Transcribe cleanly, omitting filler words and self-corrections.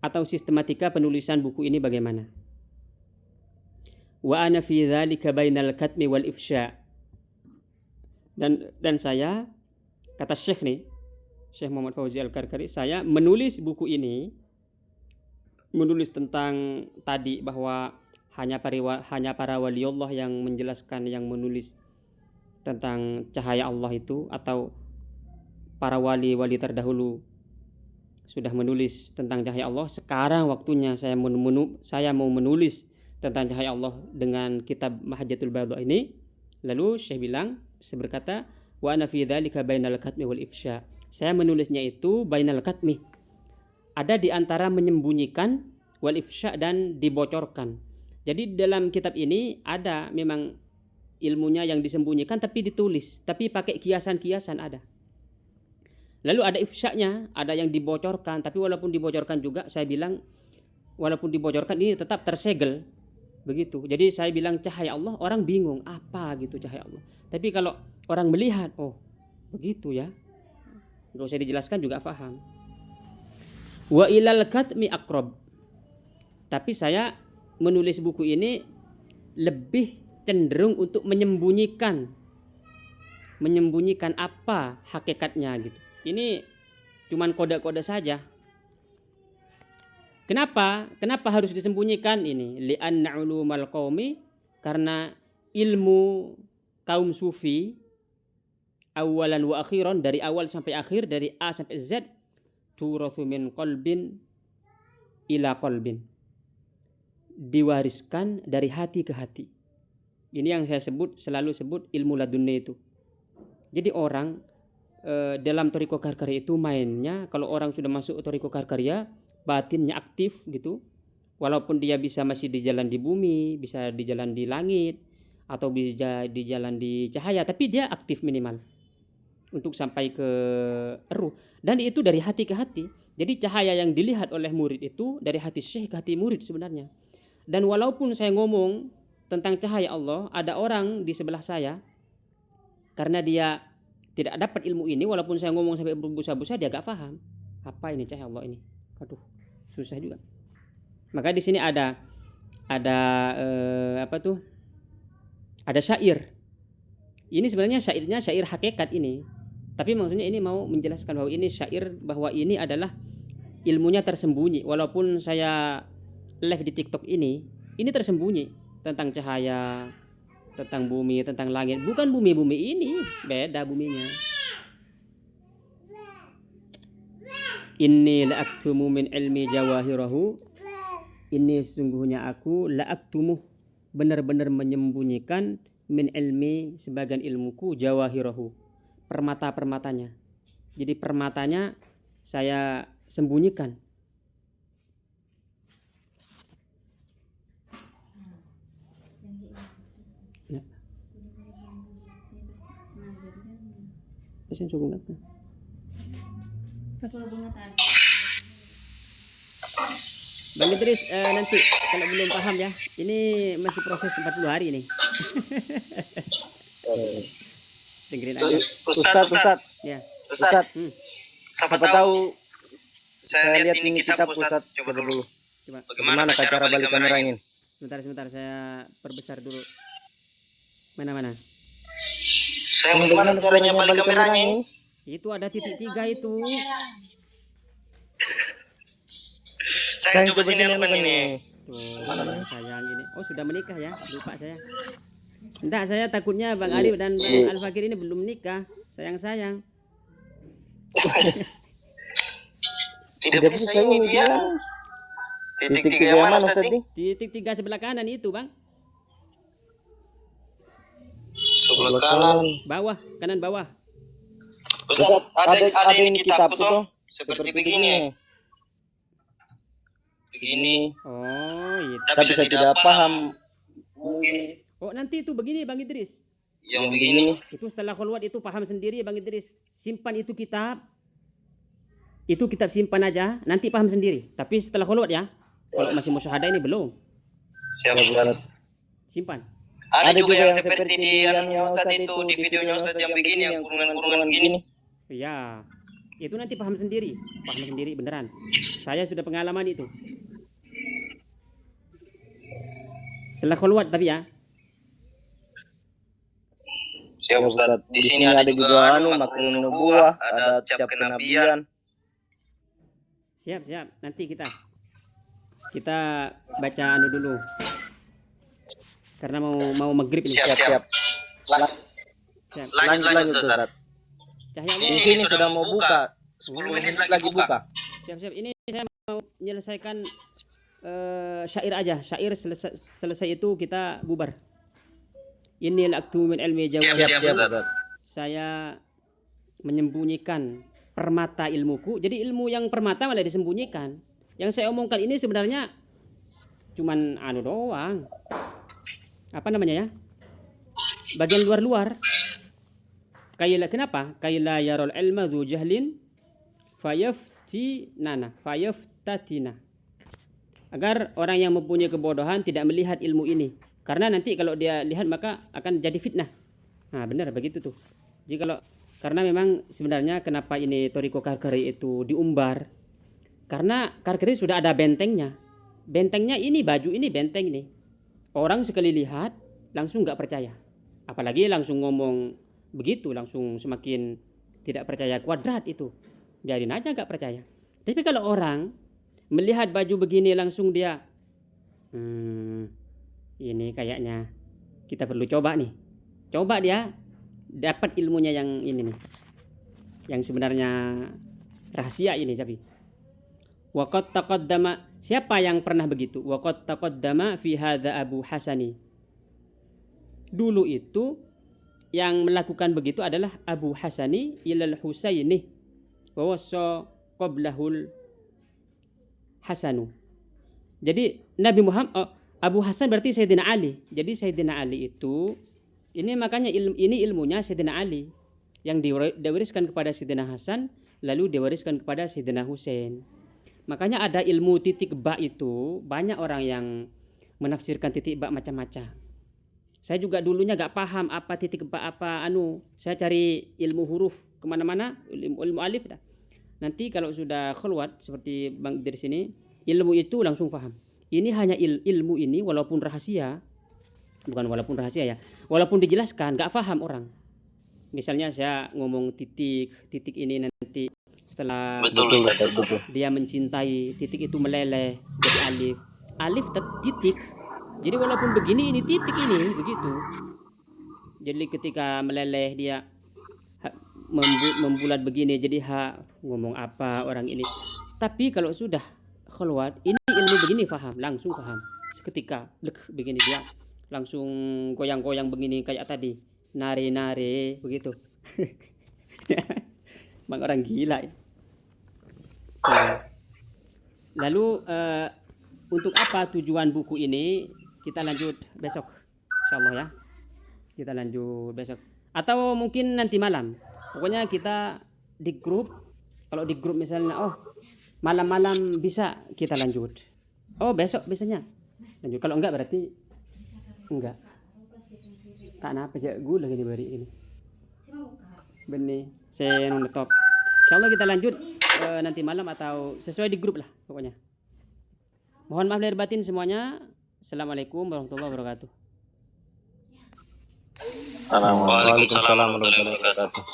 atau sistematika penulisan buku ini bagaimana. Wa ana fi dzalika bainal katmi wal ifsya. Dan saya, kata Syekh nih, Syekh Muhammad Fauzi Al-Karkari, saya menulis buku ini, menulis tentang tadi bahwa hanya para waliullah yang menjelaskan, yang menulis tentang cahaya Allah itu, atau para wali-wali terdahulu sudah menulis tentang cahaya Allah. Sekarang waktunya saya mau menulis tentang cahaya Allah dengan kitab Mahajjatul Bayda ini. Lalu Syekh bilang, saya berkata, wa ana fi dzalika bainal katmi wal ifsya. Saya menulisnya itu bainal katmi, ada di antara menyembunyikan, wal ifsya, dan dibocorkan. Jadi dalam kitab ini ada memang ilmunya yang disembunyikan tapi ditulis, tapi pakai kiasan-kiasan ada. Lalu ada ifsya'nya, ada yang dibocorkan, tapi walaupun dibocorkan juga saya bilang, walaupun dibocorkan ini tetap tersegel begitu. Jadi saya bilang cahaya Allah, orang bingung apa gitu cahaya Allah. Tapi kalau orang melihat, oh begitu ya, nggak usah dijelaskan juga paham. Wa ilal katmi aqrab. Tapi saya menulis buku ini lebih cenderung untuk menyembunyikan apa hakikatnya gitu. Ini cuman kode-kode saja. Kenapa harus disembunyikan ini? Li'anna ulumal qaumi, karena ilmu kaum sufi awalan wa akhiran, dari awal sampai akhir, dari A sampai Z, turathu min qalbin ila qalbin, diwariskan dari hati ke hati. Ini yang saya selalu sebut ilmu ladunni itu. Jadi orang dalam Thariqah Karkariyah itu mainnya, kalau orang sudah masuk Thariqah Karkariyah, batinnya aktif gitu. Walaupun dia bisa masih di jalan di bumi, bisa di jalan di langit, atau bisa di jalan di cahaya, tapi dia aktif minimal untuk sampai ke ruh. Dan itu dari hati ke hati. Jadi cahaya yang dilihat oleh murid itu dari hati syekh ke hati murid sebenarnya. Dan walaupun saya ngomong tentang cahaya Allah, ada orang di sebelah saya, karena dia tidak dapat ilmu ini, walaupun saya ngomong sampai berbusa-busa, dia gak paham apa ini cahaya Allah ini. Aduh, susah juga. Maka di sini ada ada syair. Ini sebenarnya syairnya syair hakikat ini. Tapi maksudnya ini mau menjelaskan bahwa ini syair, bahwa ini adalah ilmunya tersembunyi. Walaupun saya live di TikTok ini tersembunyi tentang cahaya, tentang bumi, tentang langit. Bukan bumi ini, beda buminya. Inni la'aktumu min ilmi jawahirahu. Ini sungguhnya aku la'aktumu, benar-benar menyembunyikan, min ilmi, sebagian ilmuku, jawahirahu, permata-permatanya. Jadi permatanya saya sembunyikan. Pesan suku nggak? Bang Idris, nanti kalau belum paham ya, ini masih proses 40 hari ini. Dengerin aja. Ustaz. Ya. Ustaz. Siapa tahu saya lihat ini kitab Ustaz, coba dulu. Bagaimana cara balik kamera ini? Sebentar, saya perbesar dulu. Mana? Saya bagaimana caranya balik kamera ini? Itu ada titik 3 itu. Saya coba sini ini. Tuh, sayang ini. Oh, sudah menikah ya? Lupa saya. Enggak, saya takutnya Bang Arif dan Bang Al-Fakir ini belum menikah. Sayang. Tidak bisa ini dia. Titik 3 yang mana tadi? Titik 3 sebelah kanan itu, Bang. Sebelah kanan. Bawah, kanan bawah. Ustaz, ada ini kitab tuh seperti begini. Oh, itu. Tapi saya tidak paham. Oh, nanti itu begini Bang Idris. Yang begini. Itu setelah khulwat itu paham sendiri Bang Idris. Simpan itu kitab. Itu kitab simpan aja, nanti paham sendiri. Tapi setelah khulwat ya. Kalau masih musyahadah ini belum. Siap, Ustaz. Simpan. Ada juga yang seperti di yang Ustaz itu, di videonya Ustaz yang begini, yang kurungan-kurungan begini. Iya. Itu nanti paham sendiri beneran. Saya sudah pengalaman itu. Setelah khulwat tapi ya. Siap Ustaz. Di sini ada juga makrun nubuwah, ada cap kenabian. Siap. Nanti kita baca anu dulu. Karena mau maghrib nih. Siap. Lanjut Ustaz. Cahaya Di sini sudah mau buka. 10 menit lagi buka. Siap. Ini saya mau menyelesaikan syair aja. Syair selesai itu kita bubar. Innil aktu min ilmi jawab. Siap Ustaz. Saya menyembunyikan permata ilmuku. Jadi ilmu yang permata malah disembunyikan. Yang saya omongkan ini sebenarnya cuman anu doang. Apa namanya ya? Bagian luar. Kenapa? Kaila yarul ilma dzu jahlin fayaftatina. Agar orang yang mempunyai kebodohan tidak melihat ilmu ini. Karena nanti kalau dia lihat maka akan jadi fitnah. Nah, benar begitu tuh. Jadi karena memang sebenarnya kenapa ini Thariqah Karkari itu diumbar? Karena Karkari sudah ada bentengnya. Bentengnya ini baju ini benteng ini. Orang sekali lihat langsung nggak percaya. Apalagi langsung ngomong begitu, langsung semakin tidak percaya. Kuadrat itu. Biarin aja nggak percaya. Tapi kalau orang melihat baju begini langsung dia ini kayaknya kita perlu coba nih. Coba dia dapat ilmunya yang ini nih. Yang sebenarnya rahasia ini tapi. Waqad taqaddama, siapa yang pernah begitu? Waqad taqaddama fi hadza Abu Hasani. Dulu itu yang melakukan begitu adalah Abu Hasani ilal Husaini wa wasa qablahul Hasanu. Jadi Nabi Muhammad Abu Hasan berarti Sayyidina Ali. Jadi Sayyidina Ali itu ini makanya ini ilmunya Sayyidina Ali yang diwariskan kepada Sayyidina Hasan lalu diwariskan kepada Sayyidina Husain. Makanya ada ilmu titik ba itu banyak orang yang menafsirkan titik ba macam-macam. Saya juga dulunya gak paham apa titik ba apa saya cari ilmu huruf kemana-mana, ilmu alif dah. Nanti kalau sudah khulwat seperti Bang dari sini, ilmu itu langsung paham. Ini hanya ilmu ini walaupun rahasia, bukan walaupun rahasia ya, walaupun dijelaskan gak paham orang. Misalnya saya ngomong titik ini nanti setelah Betul. dia mencintai, titik itu meleleh jadi alif. Alif titik. Jadi walaupun begini ini titik ini begitu. Jadi ketika meleleh dia membulat begini jadi ngomong apa orang ini. Tapi kalau sudah khulwat ini ilmu begini paham, langsung paham. Seketika begini dia langsung goyang-goyang begini kayak tadi. Nari-nari begitu. Bang orang gila ya. Lalu untuk apa tujuan buku ini kita lanjut besok insyaallah ya. Kita lanjut besok atau mungkin nanti malam. Pokoknya kita di grup, kalau di grup misalnya malam-malam bisa kita lanjut. Besok biasanya lanjut. Kalau enggak berarti enggak. Tak napa aja gula gini bari ini. Benih saya nonton. Insyaallah kita lanjut nanti malam atau sesuai di grup lah pokoknya. Mohon maaf lahir batin semuanya. Assalamualaikum warahmatullahi wabarakatuh. Waalaikumsalam warahmatullahi wabarakatuh.